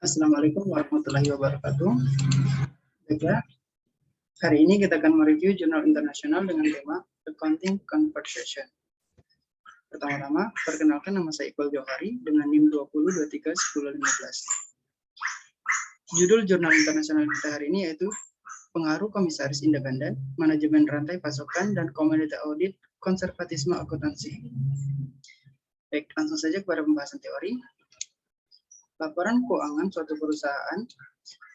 Assalamualaikum warahmatullahi wabarakatuh. Baiklah, hari ini kita akan mereview jurnal internasional dengan tema Accounting Conversation. Pertama-tama, perkenalkan nama saya Iqbal Johari dengan NIM 20231015. Judul jurnal internasional kita hari ini yaitu Pengaruh Komisaris Independen, Manajemen Rantai Pasokan, dan Community Audit Konservatisme Akuntansi. Baik, langsung saja kepada pembahasan teori. Laporan keuangan suatu perusahaan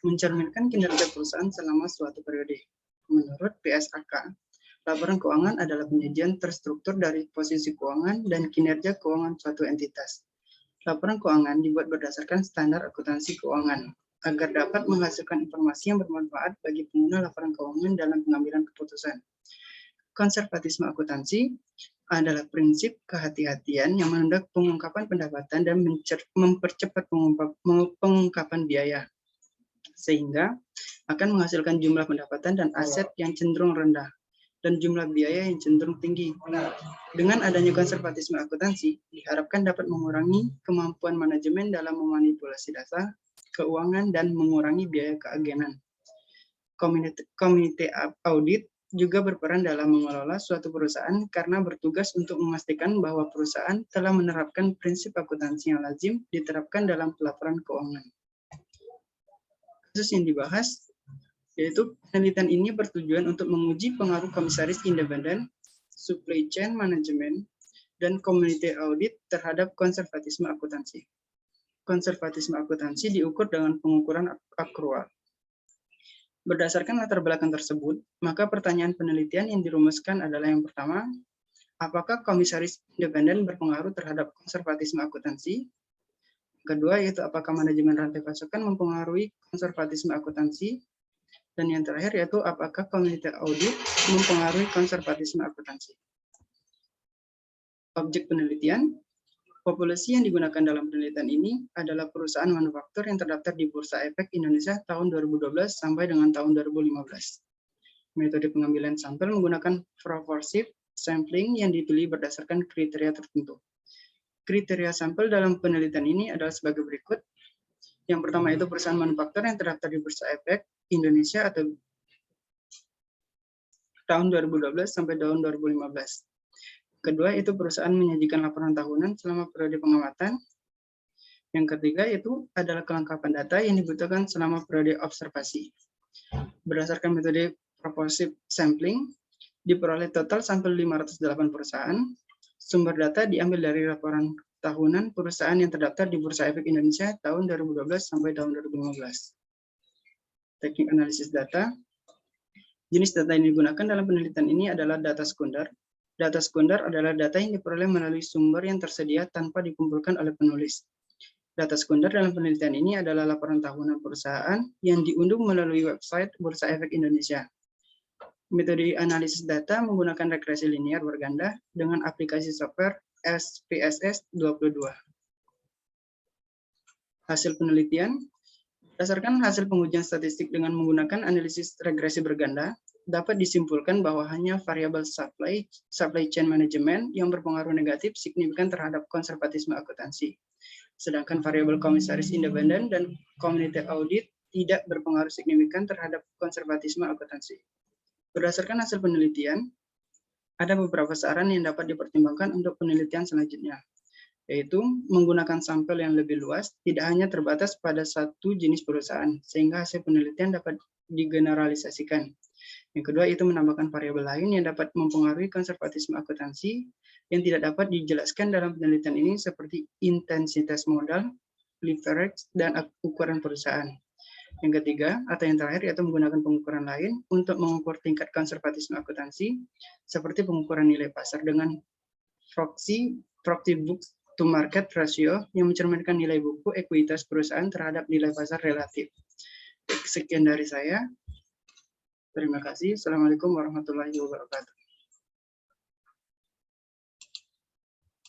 mencerminkan kinerja perusahaan selama suatu periode. Menurut PSAK, laporan keuangan adalah penyajian terstruktur dari posisi keuangan dan kinerja keuangan suatu entitas. Laporan keuangan dibuat berdasarkan standar akuntansi keuangan, agar dapat menghasilkan informasi yang bermanfaat bagi pengguna laporan keuangan dalam pengambilan keputusan. Konservatisme akuntansi adalah prinsip kehati-hatian yang menunjang pengungkapan pendapatan dan mempercepat pengungkapan biaya, sehingga akan menghasilkan jumlah pendapatan dan aset yang cenderung rendah dan jumlah biaya yang cenderung tinggi. Dengan adanya konservatisme akuntansi, diharapkan dapat mengurangi kemampuan manajemen dalam memanipulasi data keuangan dan mengurangi biaya keagenan. Community audit juga berperan dalam mengelola suatu perusahaan karena bertugas untuk memastikan bahwa perusahaan telah menerapkan prinsip akuntansi yang lazim diterapkan dalam pelaporan keuangan. Kasus yang dibahas yaitu penelitian ini bertujuan untuk menguji pengaruh komisaris independen, supply chain management, dan community audit terhadap konservatisme akuntansi. Konservatisme akuntansi diukur dengan pengukuran akrual. Berdasarkan latar belakang tersebut, maka pertanyaan penelitian yang dirumuskan adalah yang pertama, apakah komisaris independen berpengaruh terhadap konservatisme akuntansi? Kedua, yaitu apakah manajemen rantai pasokan mempengaruhi konservatisme akuntansi? Dan yang terakhir, yaitu apakah community audit mempengaruhi konservatisme akuntansi? Objek penelitian, populasi yang digunakan dalam penelitian ini adalah perusahaan manufaktur yang terdaftar di Bursa Efek Indonesia tahun 2012 sampai dengan tahun 2015. Metode pengambilan sampel menggunakan proportive sampling yang dipilih berdasarkan kriteria tertentu. Kriteria sampel dalam penelitian ini adalah sebagai berikut. Yang pertama itu perusahaan manufaktur yang terdaftar di Bursa Efek Indonesia atau tahun 2012 sampai tahun 2015. Kedua, itu perusahaan menyajikan laporan tahunan selama periode pengamatan. Yang ketiga, itu adalah kelengkapan data yang dibutuhkan selama periode observasi. Berdasarkan metode proportive sampling, diperoleh total sampel 508 perusahaan. Sumber data diambil dari laporan tahunan perusahaan yang terdaftar di Bursa Efek Indonesia tahun 2012 sampai tahun 2015. Teknik analisis data. Jenis data yang digunakan dalam penelitian ini adalah data sekunder. Data sekunder adalah data yang diperoleh melalui sumber yang tersedia tanpa dikumpulkan oleh penulis. Data sekunder dalam penelitian ini adalah laporan tahunan perusahaan yang diunduh melalui website Bursa Efek Indonesia. Metode analisis data menggunakan regresi linear berganda dengan aplikasi software SPSS 22. Hasil penelitian, berdasarkan hasil pengujian statistik dengan menggunakan analisis regresi berganda, dapat disimpulkan bahwa hanya variabel supply chain management yang berpengaruh negatif signifikan terhadap konservatisme akuntansi. Sedangkan variabel komisaris independen dan community audit tidak berpengaruh signifikan terhadap konservatisme akuntansi. Berdasarkan hasil penelitian, ada beberapa saran yang dapat dipertimbangkan untuk penelitian selanjutnya, yaitu menggunakan sampel yang lebih luas, tidak hanya terbatas pada satu jenis perusahaan, sehingga hasil penelitian dapat digeneralisasikan. Yang kedua, itu menambahkan variabel lain yang dapat mempengaruhi konservatisme akuntansi yang tidak dapat dijelaskan dalam penelitian ini seperti intensitas modal, leverage, dan ukuran perusahaan. Yang ketiga, atau yang terakhir, yaitu menggunakan pengukuran lain untuk mengukur tingkat konservatisme akuntansi, seperti pengukuran nilai pasar dengan proxy book to market ratio yang mencerminkan nilai buku ekuitas perusahaan terhadap nilai pasar relatif. Sekian dari saya. Terima kasih. Assalamualaikum warahmatullahi wabarakatuh.